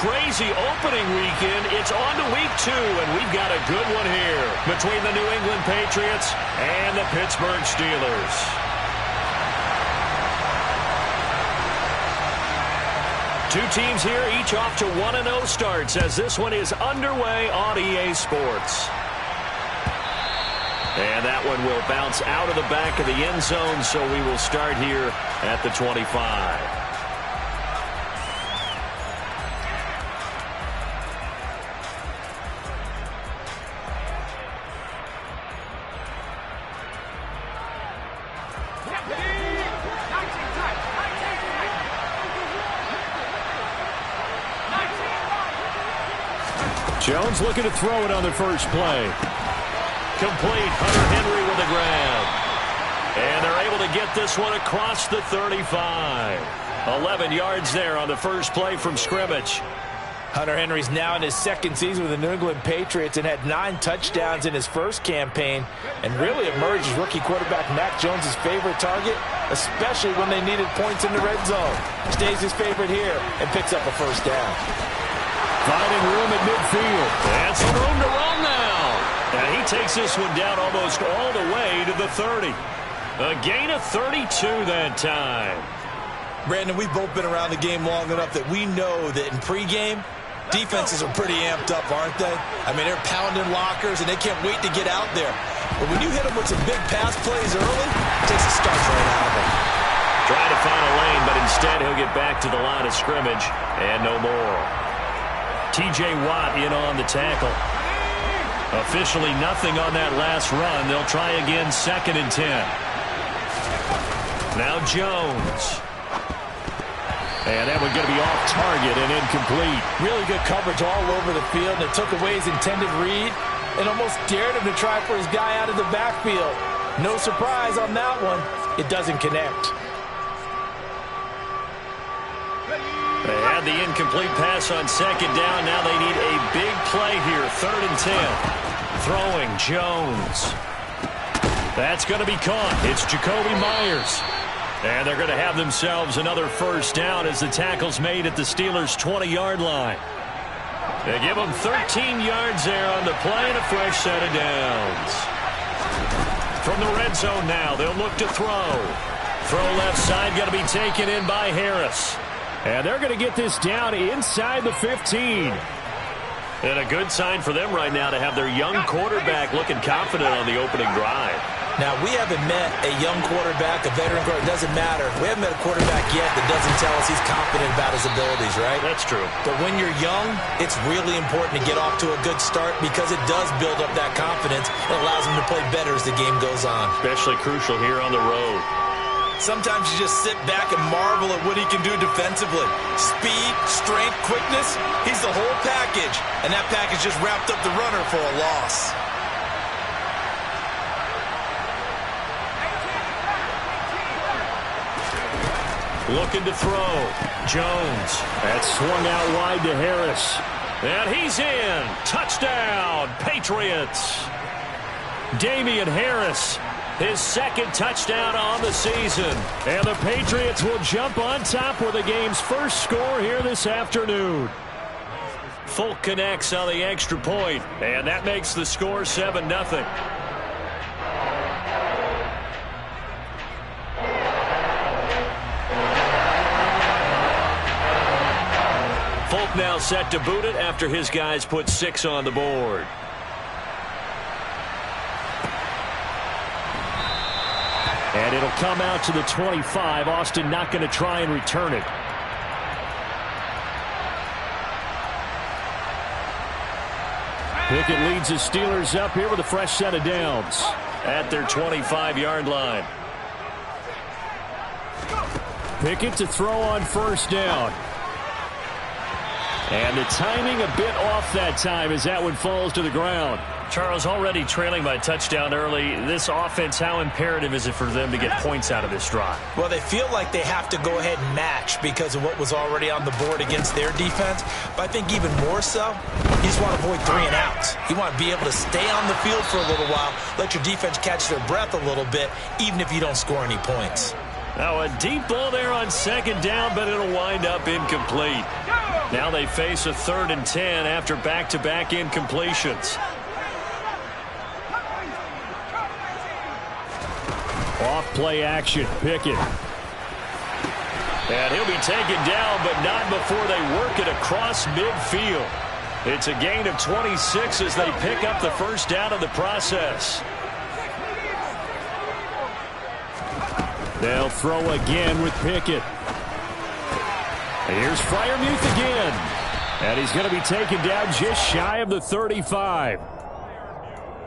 crazy opening weekend, it's on to week 2, and we've got a good one here between the New England Patriots and the Pittsburgh Steelers. Two teams here, each off to 1-0 starts as this one is underway on EA Sports. And that one will bounce out of the back of the end zone, so we will start here at the 25. Jones looking to throw it on the first play. Complete. Hunter Henry with a grab. And they're able to get this one across the 35. 11 yards there on the first play from scrimmage. Hunter Henry's now in his second season with the New England Patriots and had 9 touchdowns in his first campaign and really emerged as rookie quarterback Mac Jones' favorite target, especially when they needed points in the red zone. Stays his favorite here and picks up a first down. Finding room at midfield. And some room to run now. And he takes this one down almost all the way to the 30. A gain of 32 that time. Brandon, we've both been around the game long enough that we know that in pregame, defenses are pretty amped up, aren't they? I mean, they're pounding lockers, and they can't wait to get out there. But when you hit them with some big pass plays early, it takes the starch right out of them. Trying to find a lane, but instead he'll get back to the line of scrimmage, and no more. T.J. Watt in on the tackle. Officially nothing on that last run. They'll try again, 2nd and 10. Now Jones. And that one's going to be off target and incomplete. Really good coverage all over the field. It took away his intended read and almost dared him to try for his guy out of the backfield. No surprise on that one. It doesn't connect. They had the incomplete pass on 2nd down. Now they need a big play here. 3rd and 10. Throwing Jones. That's going to be caught. It's Jakobi Meyers. And they're going to have themselves another first down as the tackle's made at the Steelers' 20-yard line. They give them 13 yards there on the play and a fresh set of downs. From the red zone now, they'll look to throw. Throw left side, going to be taken in by Harris. And they're going to get this down inside the 15. And a good sign for them right now to have their young quarterback looking confident on the opening drive. Now, we haven't met a young quarterback, a veteran quarterback. It doesn't matter. We haven't met a quarterback yet that doesn't tell us he's confident about his abilities, right? That's true. But when you're young, it's really important to get off to a good start because it does build up that confidence. It allows him to play better as the game goes on. Especially crucial here on the road. Sometimes you just sit back and marvel at what he can do defensively. Speed, strength, quickness, he's the whole package. And that package just wrapped up the runner for a loss. Looking to throw. Jones. That's swung out wide to Harris. And he's in. Touchdown, Patriots. Damian Harris. His 2nd touchdown on the season. And the Patriots will jump on top with the game's first score here this afternoon. Folk connects on the extra point, and that makes the score 7-0. Folk now set to boot it after his guys put 6 on the board. And it'll come out to the 25. Austin not going to try and return it. Pickett leads the Steelers up here with a fresh set of downs at their 25-yard line. Pickett to throw on first down. And the timing a bit off that time as that one falls to the ground. Charles, already trailing by touchdown early. This offense, how imperative is it for them to get points out of this drive? Well, they feel like they have to go ahead and match because of what was already on the board against their defense. But I think even more so, you just want to avoid 3 and outs. You want to be able to stay on the field for a little while, let your defense catch their breath a little bit, even if you don't score any points. Now a deep ball there on 2nd down, but it'll wind up incomplete. Now they face a 3rd and 10 after back-to-back incompletions. Off play action, Pickett. And he'll be taken down, but not before they work it across midfield. It's a gain of 26 as they pick up the first down in the process. They'll throw again with Pickett. Here's Freiermuth again. And he's going to be taken down just shy of the 35.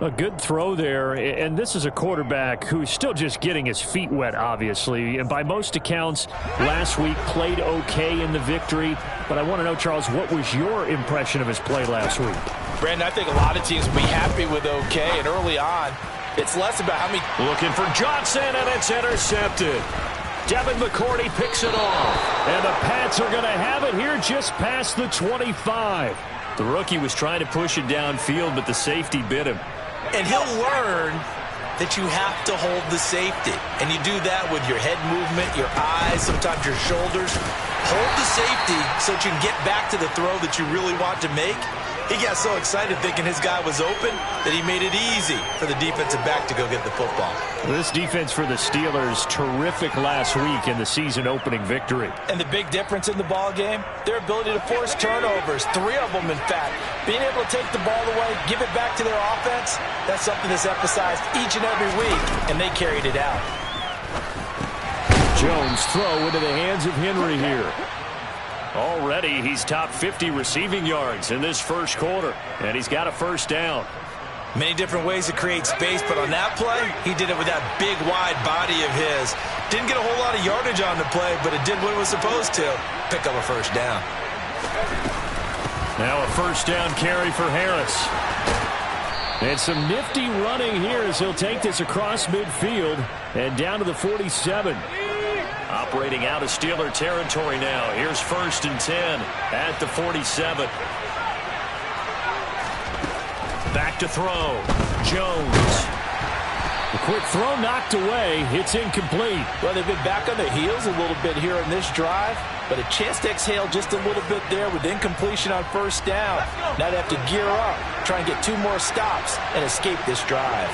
A good throw there, and this is a quarterback who's still just getting his feet wet, obviously. And by most accounts, last week played okay in the victory. But I want to know, Charles, what was your impression of his play last week? Brandon, I think a lot of teams will be happy with okay, and early on, it's less about how many... Looking for Johnson, and it's intercepted. Devin McCourty picks it off. And the Pats are going to have it here just past the 25. The rookie was trying to push it downfield, but the safety bit him. And he'll learn that you have to hold the safety. And you do that with your head movement, your eyes, sometimes your shoulders. Hold the safety so that you can get back to the throw that you really want to make. He got so excited thinking his guy was open that he made it easy for the defensive back to go get the football. This defense for the Steelers, terrific last week in the season-opening victory. And the big difference in the ball game, their ability to force turnovers, 3 of them in fact. Being able to take the ball away, give it back to their offense, that's something that's emphasized each and every week, and they carried it out. Jones throw into the hands of Henry here. Already, he's top 50 receiving yards in this first quarter, and he's got a first down. Many different ways to create space, but on that play, he did it with that big, wide body of his. Didn't get a whole lot of yardage on the play, but it did what it was supposed to. Pick up a first down. Now a first down carry for Harris. And some nifty running here as he'll take this across midfield and down to the 47. Operating out of Steeler territory now. Here's 1st and 10 at the 47. Back to throw. Jones. A quick throw knocked away. It's incomplete. Well, they've been back on their heels a little bit here in this drive, but a chance to exhale just a little bit there with incompletion on first down. Now they have to gear up, try and get 2 more stops and escape this drive.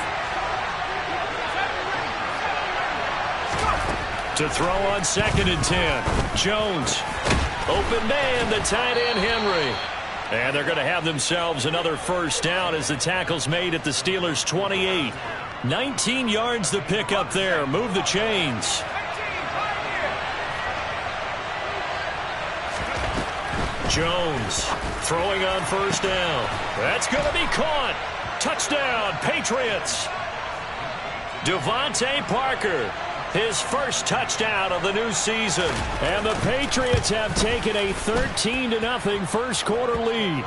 To throw on 2nd and 10. Jones. Open man, the tight end Henry. And they're going to have themselves another first down as the tackle's made at the Steelers' 28. 19 yards to pick up there. Move the chains. Jones throwing on first down. That's going to be caught. Touchdown, Patriots. Devontae Parker. His first touchdown of the new season. And the Patriots have taken a 13-0 first quarter lead.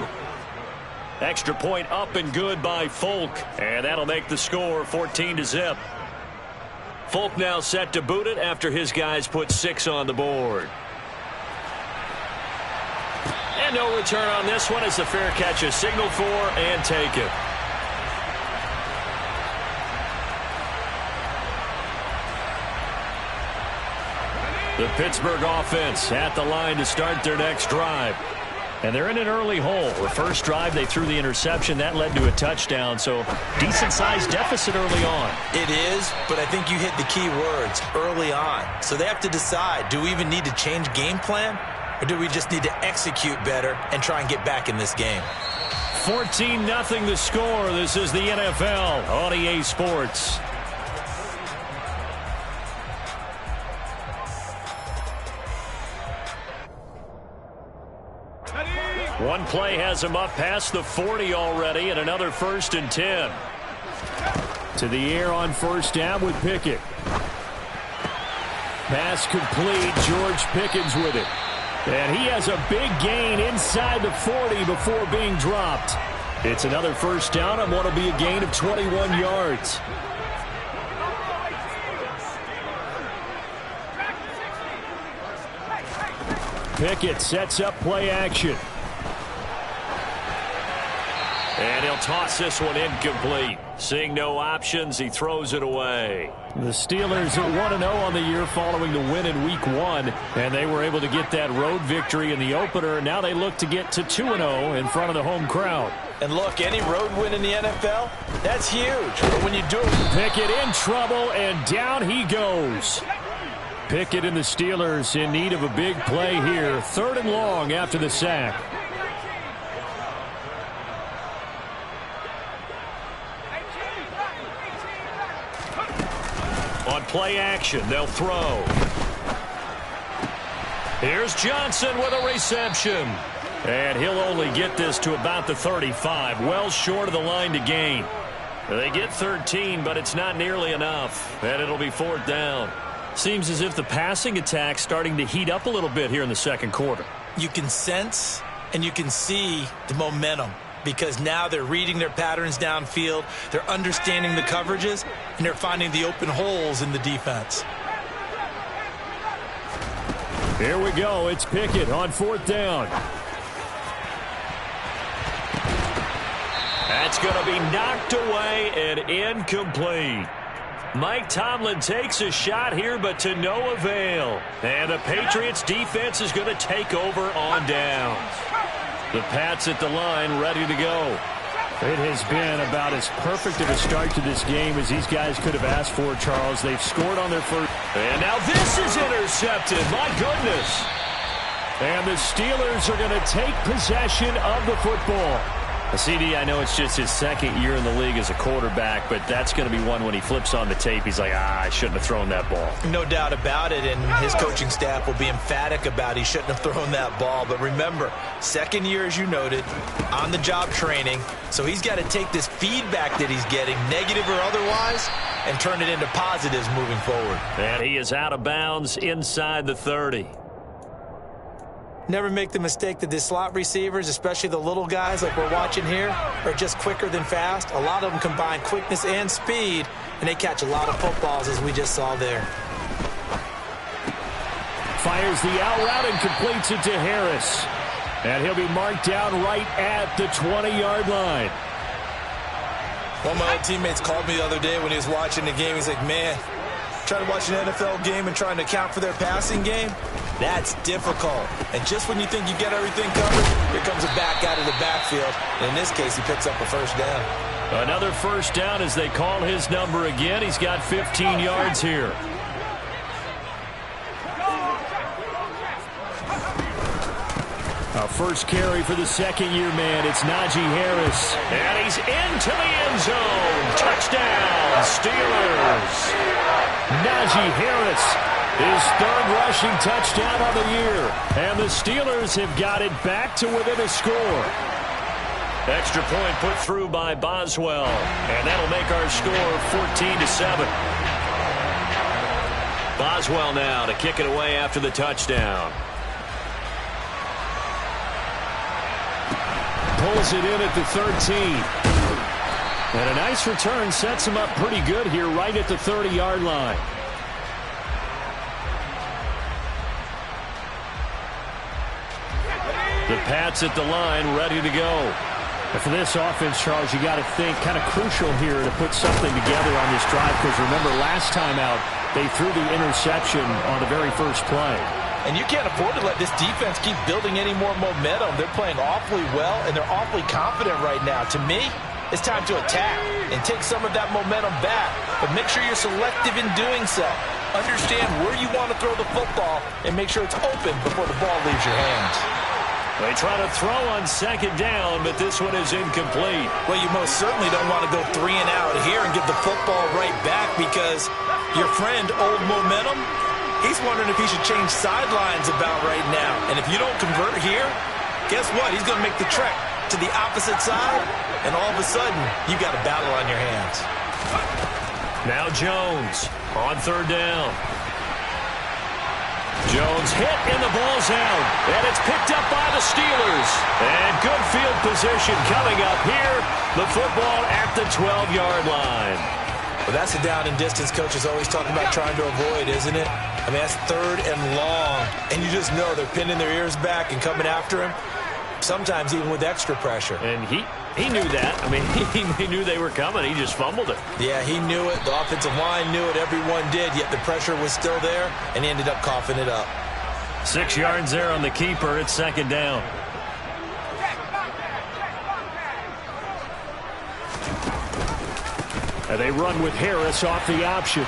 Extra point up and good by Folk. And that'll make the score 14-0. Folk now set to boot it after his guys put 6 on the board. And no return on this one as the fair catch is signaled for and taken. The Pittsburgh offense at the line to start their next drive. And they're in an early hole. The first drive, they threw the interception. That led to a touchdown, so decent-sized deficit early on. It is, but I think you hit the key words, early on. So they have to decide, do we even need to change game plan, or do we just need to execute better and try and get back in this game? 14-0 the score. This is the NFL on EA Sports. One play has him up past the 40 already, and another 1st and 10. To the air on first down with Pickett. Pass complete. George Pickens with it. And he has a big gain inside the 40 before being dropped. It's another first down on what will be a gain of 21 yards. Pickett sets up play action. And he'll toss this one incomplete. Seeing no options, he throws it away. The Steelers are 1-0 on the year following the win in Week 1, and they were able to get that road victory in the opener. Now they look to get to 2-0 in front of the home crowd. And look, any road win in the NFL, that's huge. But when you do it, Pickett in trouble, and down he goes. Pickett and the Steelers in need of a big play here. 3rd and long after the sack. On play action, they'll throw. Here's Johnson with a reception. And he'll only get this to about the 35, well short of the line to gain. They get 13, but it's not nearly enough. And it'll be 4th down. Seems as if the passing attack's starting to heat up a little bit here in the second quarter. you can sense and you can see the momentum, because now they're reading their patterns downfield, they're understanding the coverages, and they're finding the open holes in the defense. Here we go. It's Pickett on 4th down. That's going to be knocked away and incomplete. Mike Tomlin takes a shot here, but to no avail. And the Patriots defense is going to take over on downs. The Pats at the line, ready to go. It has been about as perfect of a start to this game as these guys could have asked for, Charles. They've scored on their first. And now this is intercepted. My goodness. And the Steelers are going to take possession of the football. CD, I know it's just his second year in the league as a quarterback, but that's going to be one when he flips on the tape. He's like, I shouldn't have thrown that ball. No doubt about it, and his coaching staff will be emphatic about he shouldn't have thrown that ball. But remember, second year, as you noted, on-the-job training, so he's got to take this feedback that he's getting, negative or otherwise, and turn it into positives moving forward. And he is out of bounds inside the 30. Never make the mistake that the slot receivers, especially the little guys like we're watching here, are just quicker than fast. A lot of them combine quickness and speed, and they catch a lot of footballs, as we just saw there. Fires the out route and completes it to Harris. And he'll be marked down right at the 20-yard line. One of my old teammates called me the other day when he was watching the game. He's like, man, trying to watch an NFL game and trying to account for their passing game, that's difficult. And just when you think you get everything covered, here comes a back out of the backfield. And in this case, he picks up a first down. Another first down as they call his number again. He's got 15 yards here. A first carry for the second-year man. It's Najee Harris. And he's into the end zone. Touchdown, Steelers. Najee Harris, his third rushing touchdown of the year. And the Steelers have got it back to within a score. Extra point put through by Boswell. And that'll make our score 14-7. Boswell now to kick it away after the touchdown. Pulls it in at the 13. And a nice return sets him up pretty good here right at the 30-yard line. The Pats at the line, ready to go. And for this offense, Charles, you got to think kind of crucial here to put something together on this drive, because remember last time out they threw the interception on the very first play. And you can't afford to let this defense keep building any more momentum. They're playing awfully well, and they're awfully confident right now. To me, it's time to attack and take some of that momentum back. But make sure you're selective in doing so. Understand where you want to throw the football and make sure it's open before the ball leaves your hands. They try to throw on second down, but this one is incomplete. Well, you most certainly don't want to go 3 and out here and give the football right back, because your friend, Old Momentum, he's wondering if he should change sidelines about right now. And if you don't convert here, guess what? He's going to make the trek to the opposite side, and all of a sudden, you got a battle on your hands. Now Jones on third down. Jones hit and the ball's out. And it's picked up by the Steelers. And good field position coming up here. The football at the 12-yard line. Well, that's a down and distance coaches always talk about trying to avoid, isn't it? I mean, that's 3rd and long. And you just know they're pinning their ears back and coming after him, sometimes even with extra pressure. And He knew that. I mean, he knew they were coming. He just fumbled it. Yeah, he knew it. The offensive line knew it. Everyone did, yet the pressure was still there, and he ended up coughing it up. 6 yards there on the keeper. It's second down. And they run with Harris off the option.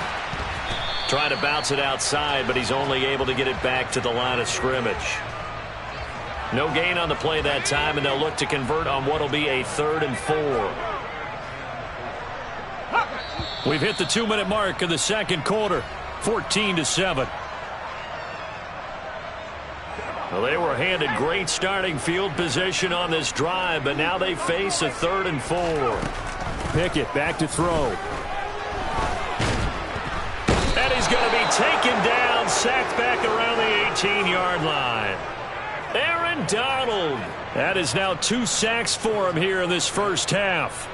Trying to bounce it outside, but he's only able to get it back to the line of scrimmage. No gain on the play that time, and they'll look to convert on what will be a 3rd and 4. We've hit the 2-minute mark of the second quarter. 14-7. Well, they were handed great starting field position on this drive, but now they face a 3rd and 4. Pickett back to throw. And he's going to be taken down, sacked back around the 18-yard line. Aaron Donald. That is now 2 sacks for him here in this first half.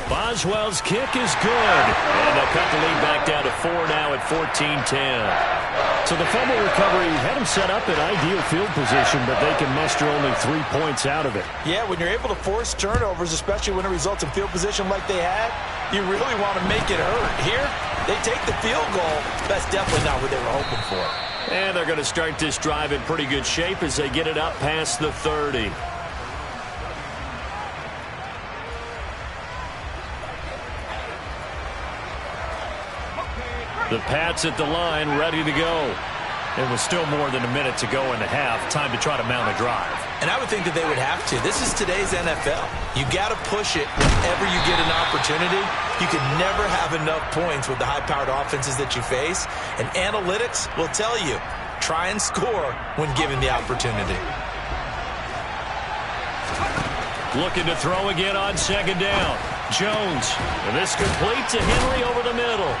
Boswell's kick is good. And they'll cut the lead back down to 4 now at 14-10. So the fumble recovery had him set up in ideal field position, but they can muster only 3 points out of it. Yeah, when you're able to force turnovers, especially when it results in field position like they had, you really want to make it hurt. Here, they take the field goal. That's definitely not what they were hoping for. And they're going to start this drive in pretty good shape as they get it up past the 30. The Pats at the line, ready to go. It was still more than a minute to go in the half. Time to try to mount a drive. And I would think that they would have to. This is today's NFL. You got to push it whenever you get an opportunity. You can never have enough points with the high-powered offenses that you face. And analytics will tell you, try and score when given the opportunity. Looking to throw again on second down. Jones. And this complete to Henry over the middle.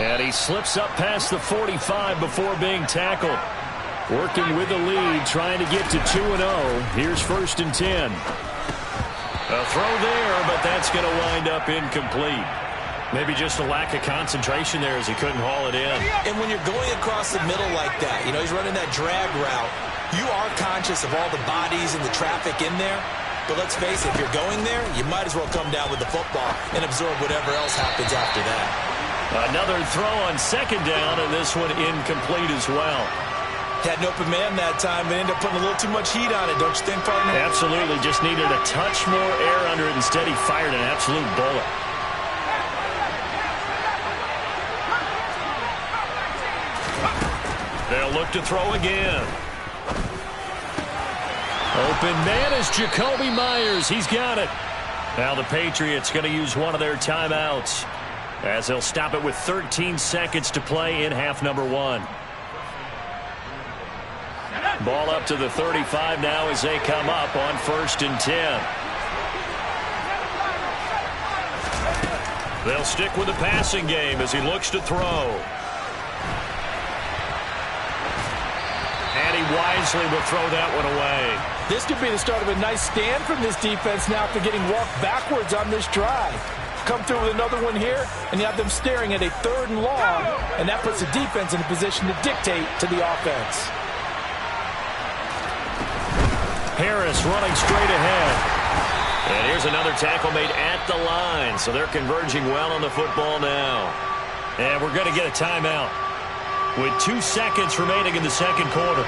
And he slips up past the 45 before being tackled. Working with the lead, trying to get to 2-0. Here's 1st and 10. A throw there, but that's going to wind up incomplete. Maybe just a lack of concentration there as he couldn't haul it in. And when you're going across the middle like that, you know, he's running that drag route, you are conscious of all the bodies and the traffic in there. But let's face it, if you're going there, you might as well come down with the football and absorb whatever else happens after that. Another throw on second down, and this one incomplete as well. Had an open man that time, but ended up putting a little too much heat on it, don't you think, partner? Absolutely. Just needed a touch more air under it. Instead, he fired an absolute bullet. They'll look to throw again. Open man is Jacoby Myers. He's got it. Now the Patriots going to use one of their timeouts, as they'll stop it with 13 seconds to play in half number 1. Ball up to the 35 now as they come up on 1st and 10. They'll stick with the passing game as he looks to throw. And he wisely will throw that one away. This could be the start of a nice stand from this defense now after getting walked backwards on this drive. Come through with another one here, and you have them staring at a 3rd and long, and that puts the defense in a position to dictate to the offense. Harris running straight ahead. And here's another tackle made at the line, so they're converging well on the football now. And we're going to get a timeout with 2 seconds remaining in the second quarter.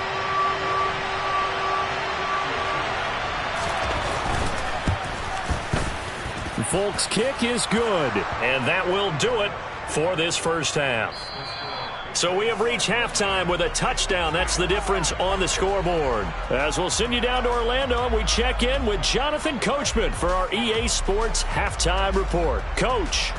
Folks' kick is good. And that will do it for this first half. So we have reached halftime with a touchdown. That's the difference on the scoreboard. As we'll send you down to Orlando, and we check in with Jonathan Coachman for our EA Sports Halftime Report. Coach.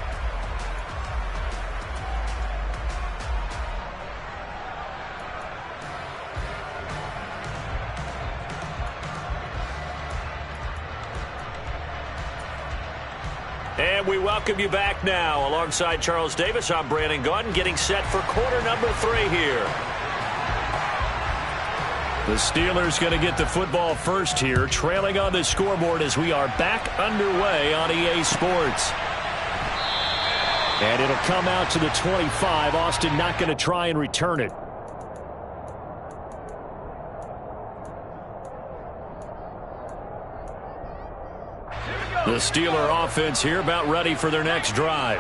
And we welcome you back now. Alongside Charles Davis, I'm Brandon Gaudin, getting set for quarter number 3 here. The Steelers going to get the football first here, trailing on the scoreboard as we are back underway on EA Sports. And it'll come out to the 25. Austin not going to try and return it. The Steeler offense here about ready for their next drive.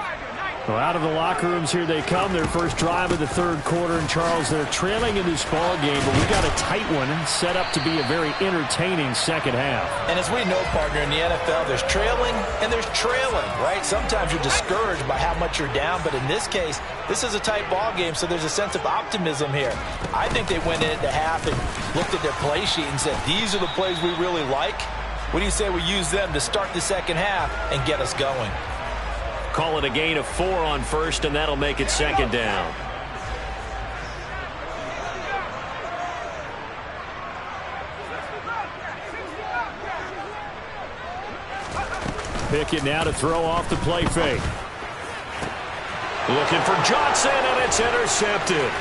Well, out of the locker rooms here they come. Their first drive of the third quarter. And, Charles, they're trailing in this ball game, but we got a tight one set up to be a very entertaining second half. And as we know, partner, in the NFL, there's trailing and there's trailing, right? Sometimes you're discouraged by how much you're down, but in this case, this is a tight ball game, so there's a sense of optimism here. I think they went into half and looked at their play sheet and said, these are the plays we really like. What do you say we use them to start the second half and get us going? Call it a gain of 4 on first, and that'll make it second down. Pickett now to throw off the play fake. Looking for Johnson, and it's intercepted.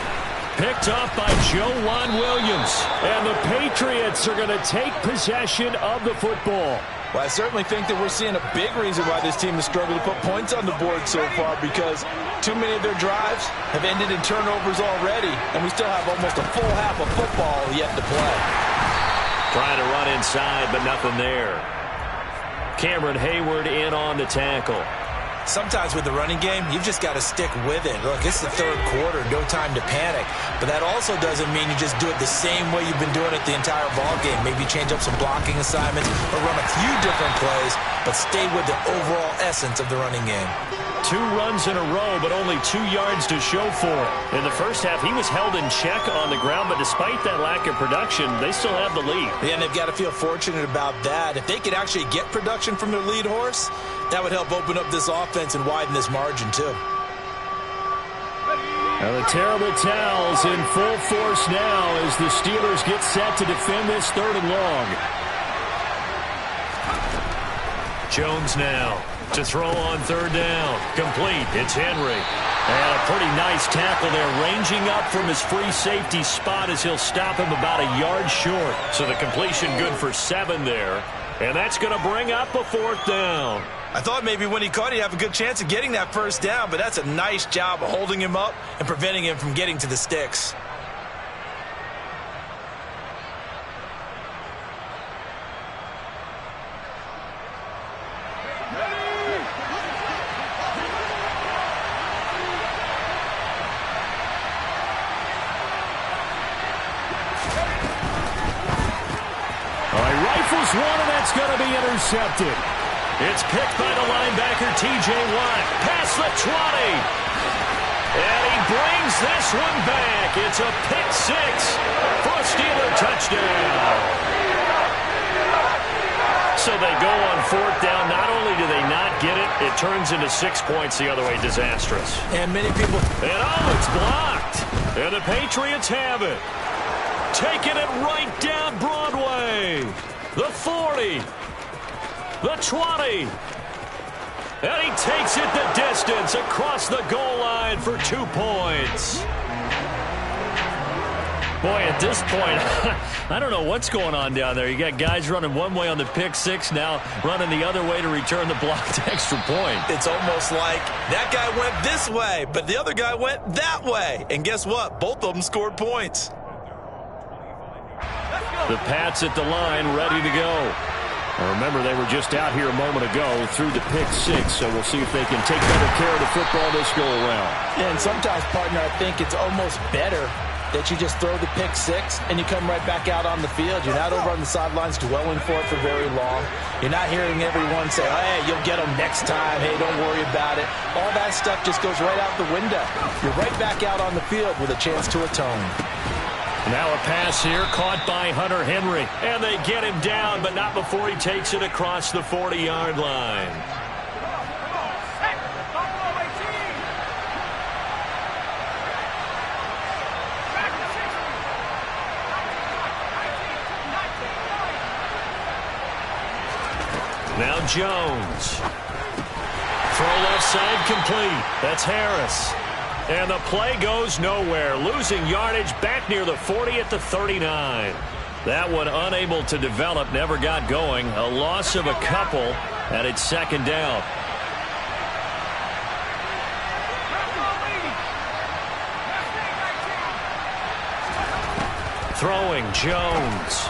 Picked off by Joejuan Williams. And the Patriots are going to take possession of the football. Well, I certainly think that we're seeing a big reason why this team has struggled to put points on the board so far, because too many of their drives have ended in turnovers already, and we still have almost a full half of football yet to play. Trying to run inside, but nothing there. Cameron Hayward in on the tackle. Sometimes with the running game, you've just got to stick with it. Look, it's the third quarter, no time to panic. But that also doesn't mean you just do it the same way you've been doing it the entire ball game. Maybe change up some blocking assignments or run a few different plays, but stay with the overall essence of the running game. 2 runs in a row, but only 2 yards to show for it. In the first half, he was held in check on the ground, but despite that lack of production, they still have the lead. Yeah, and they've got to feel fortunate about that. If they could actually get production from their lead horse, that would help open up this offense and widen this margin, too. Now the terrible towels in full force now as the Steelers get set to defend this 3rd and long. Jones now to throw on 3rd down. Complete. It's Henry. And a pretty nice tackle there, ranging up from his free safety spot as he'll stop him about a yard short. So the completion good for 7 there. And that's going to bring up a 4th down. I thought maybe when he caught, he'd have a good chance of getting that first down, but that's a nice job of holding him up and preventing him from getting to the sticks. Rifles one, and that's going to be intercepted. It's picked by the linebacker, T.J. Watt. Past the 20. And he brings this one back. It's a pick 6 for a Steeler touchdown. So they go on 4th down. Not only do they not get it, it turns into 6 points the other way. Disastrous. And many people... And oh, it's blocked. And the Patriots have it. Taking it right down Broadway. The 40. The 20. And he takes it the distance across the goal line for 2 points. Boy, at this point, I don't know what's going on down there. You got guys running one way on the pick 6, now running the other way to return the blocked extra point. It's almost like that guy went this way, but the other guy went that way. And guess what? Both of them scored points. The Pats at the line, ready to go. Remember, they were just out here a moment ago through the pick 6, so we'll see if they can take better care of the football this go-around. Yeah, and sometimes, partner, I think it's almost better that you just throw the pick 6 and you come right back out on the field. You're not over on the sidelines dwelling for it for very long. You're not hearing everyone say, hey, you'll get them next time. Hey, don't worry about it. All that stuff just goes right out the window. You're right back out on the field with a chance to atone. Now a pass here caught by Hunter Henry. And they get him down, but not before he takes it across the 40-yard line. Now Jones. Throw left side complete. That's Harris. And the play goes nowhere. Losing yardage back near the 40 at the 39. That one unable to develop, never got going. A loss of a couple, and it's second down. Throwing, Jones.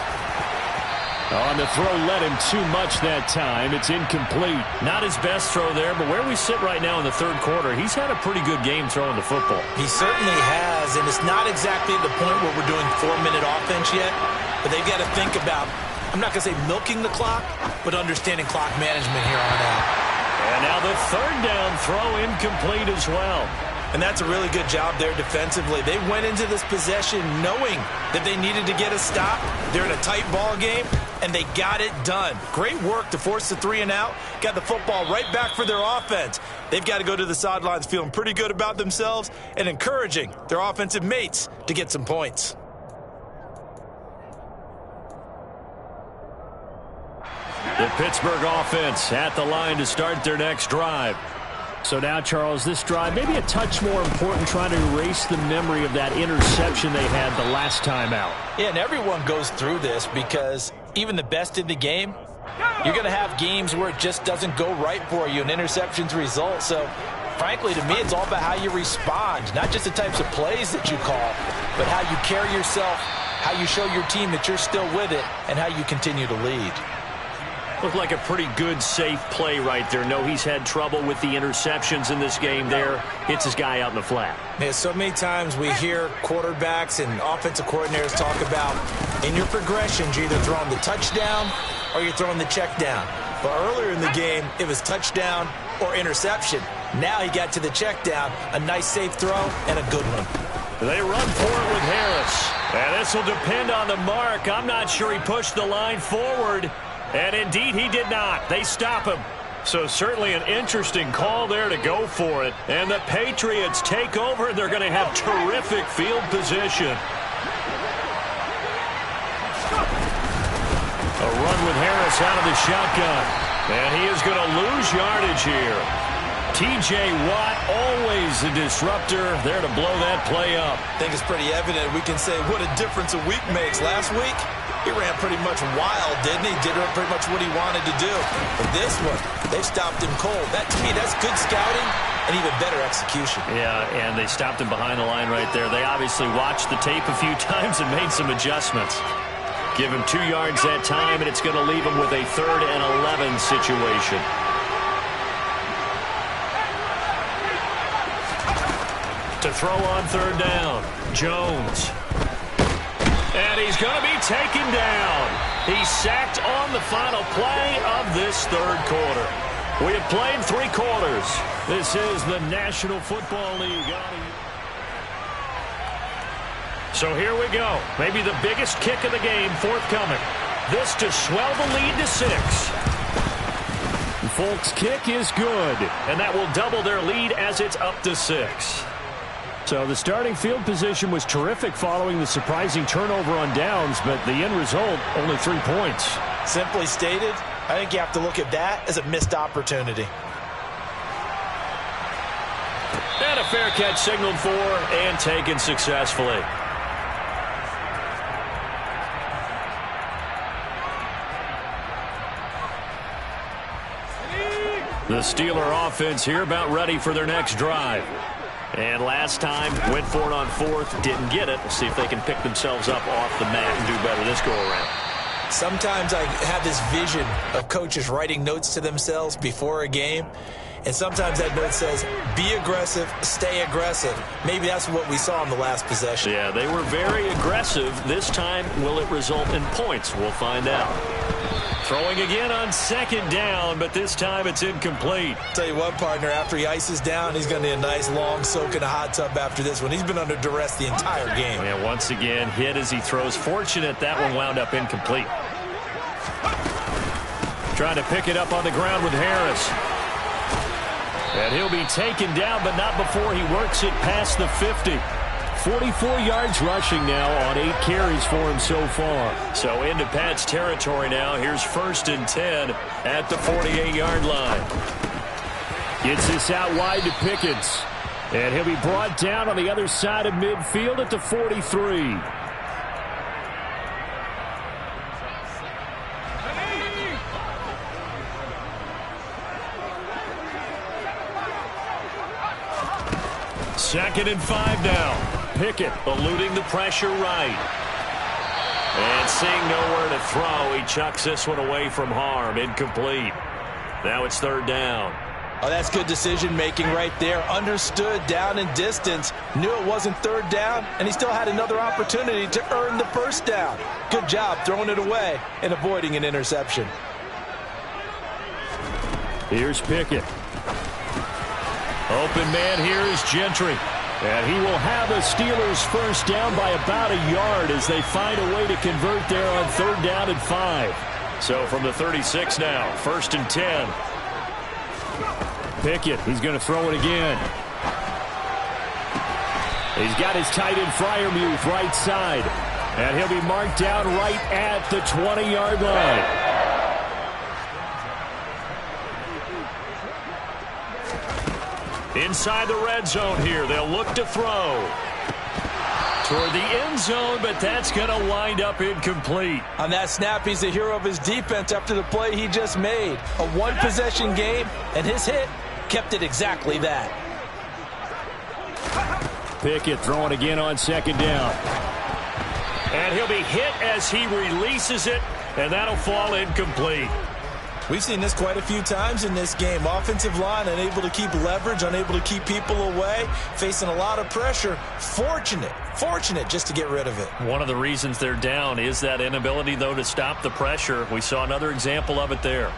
On the throw, led him too much that time. It's incomplete. Not his best throw there, but where we sit right now in the third quarter, he's had a pretty good game throwing the football. He certainly has, and it's not exactly the point where we're doing 4-minute offense yet, but they've got to think about, I'm not going to say milking the clock, but understanding clock management here on out. And now the third down throw incomplete as well. And that's a really good job there defensively. They went into this possession knowing that they needed to get a stop. They're in a tight ball game, and they got it done. Great work to force the 3 and out. Got the football right back for their offense. They've got to go to the sidelines feeling pretty good about themselves and encouraging their offensive mates to get some points. The Pittsburgh offense at the line to start their next drive. So now, Charles, this drive maybe a touch more important, trying to erase the memory of that interception they had the last time out. Yeah, and everyone goes through this because even the best in the game, you're going to have games where it just doesn't go right for you, and interceptions result. So, frankly, to me, it's all about how you respond, not just the types of plays that you call, but how you carry yourself, how you show your team that you're still with it, and how you continue to lead. Looked like a pretty good, safe play right there. No, he's had trouble with the interceptions in this game there. Hits his guy out in the flat. Yeah, so many times we hear quarterbacks and offensive coordinators talk about in your progressions, you're either throwing the touchdown or you're throwing the check down. But earlier in the game, it was touchdown or interception. Now he got to the check down, a nice safe throw and a good one. They run for it with Harris. And this will depend on the mark. I'm not sure he pushed the line forward. And indeed, he did not. They stop him. So certainly an interesting call there to go for it. And the Patriots take over, and they're going to have terrific field position. A run with Harris out of the shotgun. And he is going to lose yardage here. T.J. Watt, always a disruptor, there to blow that play up. I think it's pretty evident. We can say what a difference a week makes. Last week, he ran pretty much wild, didn't he? Did pretty much what he wanted to do. But this one, they stopped him cold. That, to me, that's good scouting and even better execution. Yeah, and they stopped him behind the line right there. They obviously watched the tape a few times and made some adjustments. Give him 2 yards that time, and it's going to leave him with a 3rd and 11 situation. To throw on 3rd down, Jones. And he's going to be taken down. He's sacked on the final play of this 3rd quarter. We have played 3 quarters. This is the National Football League. So here we go. Maybe the biggest kick of the game forthcoming. This to swell the lead to 6. Folks' kick is good. And that will double their lead as it's up to 6. So the starting field position was terrific following the surprising turnover on downs, but the end result, only 3 points. Simply stated, I think you have to look at that as a missed opportunity. And a fair catch signaled for and taken successfully. The Steeler offense here about ready for their next drive. And last time, went for it on 4th, didn't get it. We'll see if they can pick themselves up off the mat and do better this go-around. Sometimes I have this vision of coaches writing notes to themselves before a game, and sometimes that note says, be aggressive, stay aggressive. Maybe that's what we saw in the last possession. Yeah, they were very aggressive. This time, will it result in points? We'll find out. Throwing again on 2nd down, but this time it's incomplete. Tell you what, partner, after he ices down, he's going to need a nice long soak in a hot tub after this one. He's been under duress the entire game. And once again, hit as he throws. Fortunate that one wound up incomplete. Trying to pick it up on the ground with Harris. And he'll be taken down, but not before he works it past the 50. 44 yards rushing now on 8 carries for him so far. So into Pat's territory now. Here's 1st and 10 at the 48-yard line. Gets this out wide to Pickens. And he'll be brought down on the other side of midfield at the 43. Second and 5 now. Pickett eluding the pressure right. And seeing nowhere to throw, he chucks this one away from harm. Incomplete. Now it's third down. Oh, that's good decision-making right there. Understood down and distance. Knew it wasn't third down, and he still had another opportunity to earn the first down. Good job throwing it away and avoiding an interception. Here's Pickett. Open man here is Gentry. And he will have the Steelers first down by about a yard as they find a way to convert there on third down and 5. So from the 36 now, first and 10. Pickett, he's going to throw it again. He's got his tight end Freiermuth right side. And he'll be marked down right at the 20-yard line. Inside the red zone here, they'll look to throw. Toward the end zone, but that's going to wind up incomplete. On that snap, he's the hero of his defense after the play he just made. A one-possession game, and his hit kept it exactly that. Pickett throwing again on second down. And he'll be hit as he releases it, and that'll fall incomplete. We've seen this quite a few times in this game. Offensive line unable to keep leverage, unable to keep people away, facing a lot of pressure. Fortunate just to get rid of it. One of the reasons they're down is that inability, though, to stop the pressure. We saw another example of it there.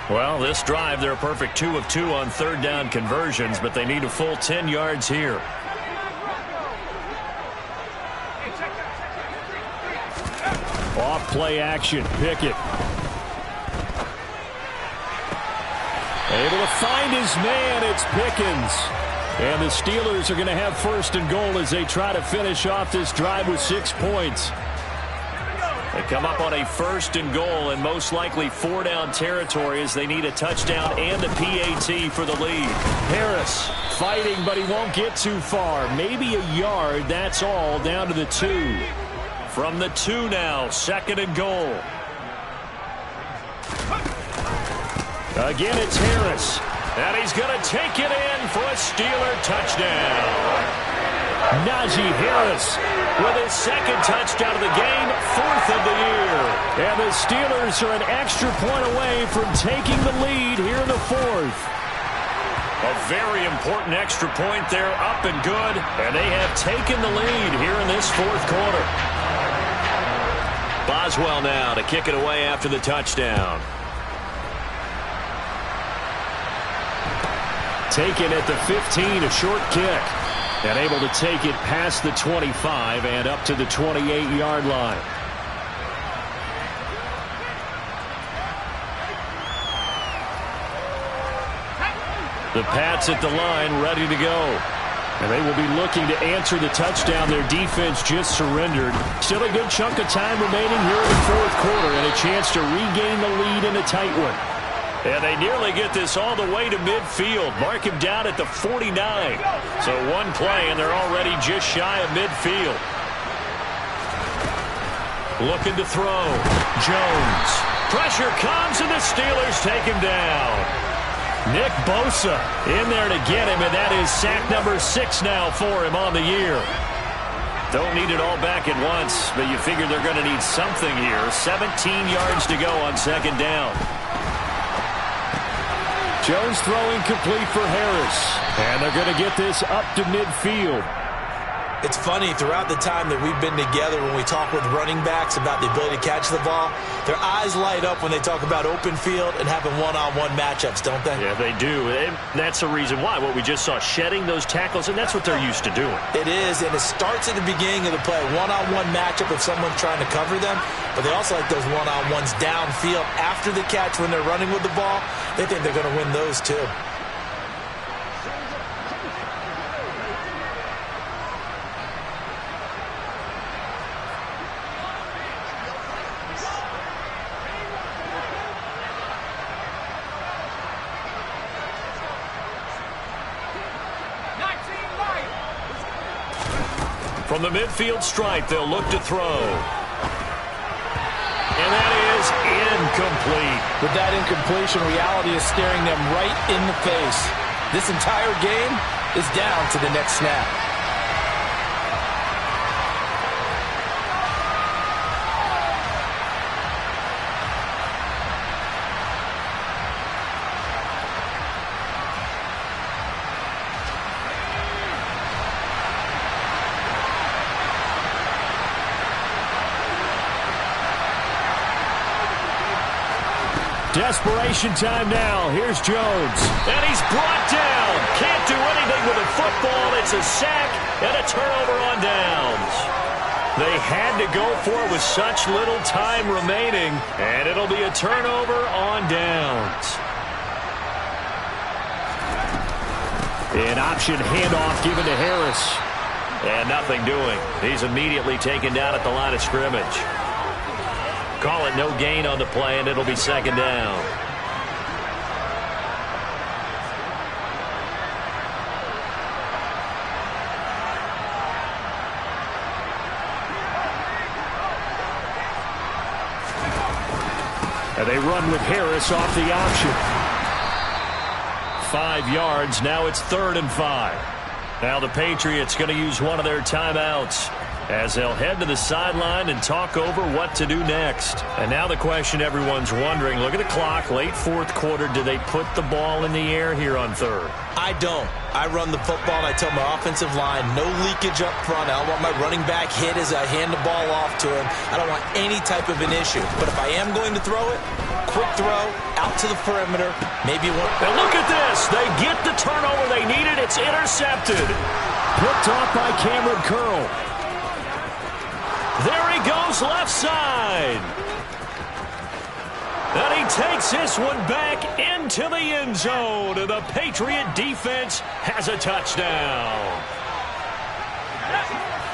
Well, this drive, they're a perfect 2 of 2 on third down conversions, but they need a full 10 yards here. Off play action, Pickett. Able to find his man, it's Pickens. And the Steelers are going to have first and goal as they try to finish off this drive with 6 points. They come up on a first and goal and most likely 4-down territory as they need a touchdown and a PAT for the lead. Harris fighting, but he won't get too far. Maybe a yard, that's all, down to the 2. From the 2 now, second and goal. Again, it's Harris. And he's going to take it in for a Steeler touchdown. Najee Harris with his second touchdown of the game, 4th of the year. And the Steelers are an extra point away from taking the lead here in the 4th. A very important extra point there, up and good. And they have taken the lead here in this 4th quarter. Boswell now to kick it away after the touchdown. Taken at the 15, a short kick. And able to take it past the 25 and up to the 28-yard line. The Pats at the line, ready to go. And they will be looking to answer the touchdown their defense just surrendered. Still a good chunk of time remaining here in the 4th quarter and a chance to regain the lead in a tight one. And they nearly get this all the way to midfield. Mark him down at the 49. So one play, and they're already just shy of midfield. Looking to throw. Jones. Pressure comes, and the Steelers take him down. Nick Bosa in there to get him, and that is sack number 6 now for him on the year. Don't need it all back at once, but you figure they're going to need something here. 17 yards to go on second down. Jones throwing complete for Harris. And they're going to get this up to midfield. It's funny, throughout the time that we've been together, when we talk with running backs about the ability to catch the ball, their eyes light up when they talk about open field and having one-on-one matchups, don't they? Yeah, they do. And that's the reason why. What we just saw, shedding those tackles, and that's what they're used to doing. It is, and it starts at the beginning of the play. One-on-one matchup if someone's trying to cover them, but they also like those one-on-ones downfield after the catch when they're running with the ball. They think they're going to win those too. From the midfield stripe, they'll look to throw. And that is incomplete. With that incompletion, reality is staring them right in the face. This entire game is down to the next snap. Desperation time now. Here's Jones. And he's brought down. Can't do anything with a football. It's a sack and a turnover on downs. They had to go for it with such little time remaining, and it'll be a turnover on downs. An option handoff given to Harris. And nothing doing. He's immediately taken down at the line of scrimmage. Call it no gain on the play, and it'll be second down. And they run with Harris off the option. 5 yards. Now it's 3rd and 5. Now the Patriots going to use one of their timeouts as they'll head to the sideline and talk over what to do next. And now the question everyone's wondering, look at the clock, late 4th quarter, do they put the ball in the air here on 3rd? I don't. I run the football, and I tell my offensive line, no leakage up front. I don't want my running back hit as I hand the ball off to him. I don't want any type of an issue. But if I am going to throw it, quick throw, out to the perimeter, maybe one. And look at this. They get the turnover they needed. It's intercepted. Picked off by Cameron Curl. There he goes, left side. And he takes this one back into the end zone. And the Patriot defense has a touchdown.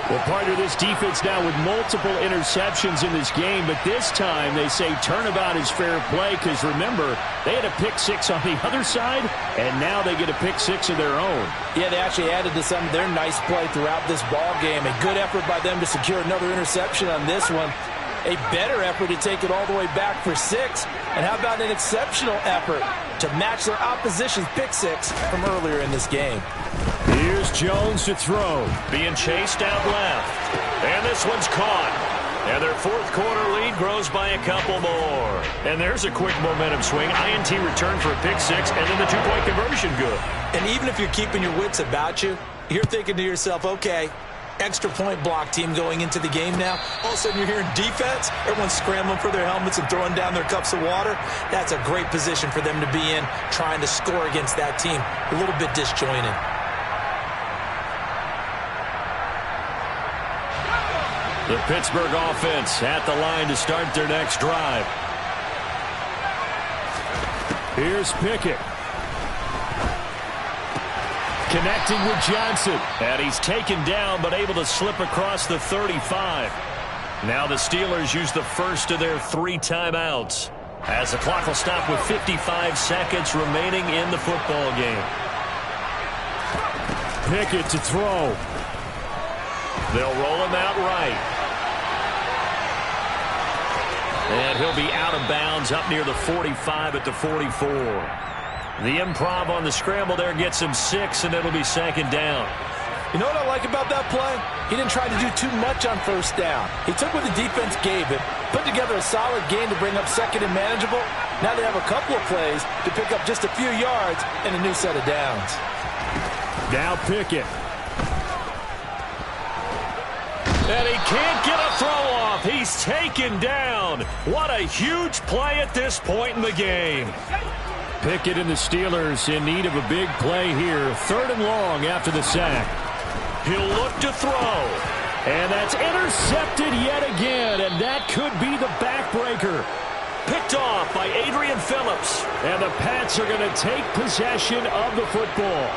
Well, partner, this defense now with multiple interceptions in this game, but this time they say turnabout is fair play because, remember, they had a pick 6 on the other side, and now they get a pick 6 of their own. Yeah, they actually added to some of their nice play throughout this ball game. A good effort by them to secure another interception on this one. A better effort to take it all the way back for 6. And how about an exceptional effort to match their opposition's pick 6 from earlier in this game. Here's Jones to throw. Being chased out left. And this one's caught. And their 4th quarter lead grows by a couple more. And there's a quick momentum swing. INT return for a pick 6, and then the 2-point conversion good. And even if you're keeping your wits about you, you're thinking to yourself, okay, extra point block team going into the game now. All of a sudden you're hearing defense. Everyone's scrambling for their helmets and throwing down their cups of water. That's a great position for them to be in, trying to score against that team. A little bit disjointed. The Pittsburgh offense at the line to start their next drive. Here's Pickett. Connecting with Johnson. And he's taken down but able to slip across the 35. Now the Steelers use the first of their 3 timeouts as the clock will stop with 55 seconds remaining in the football game. Pickett to throw. They'll roll him out right. And he'll be out of bounds up near the 45 at the 44. The improv on the scramble there gets him 6, and it'll be second down. You know what I like about that play? He didn't try to do too much on first down. He took what the defense gave him, put together a solid game to bring up second and manageable. Now they have a couple of plays to pick up just a few yards and a new set of downs. Now Pickett. And he can't get a throw off. He's taken down. What a huge play at this point in the game. Pickett and the Steelers in need of a big play here. 3rd and long after the sack. He'll look to throw. And that's intercepted yet again. And that could be the backbreaker. Picked off by Adrian Phillips. And the Pats are going to take possession of the football.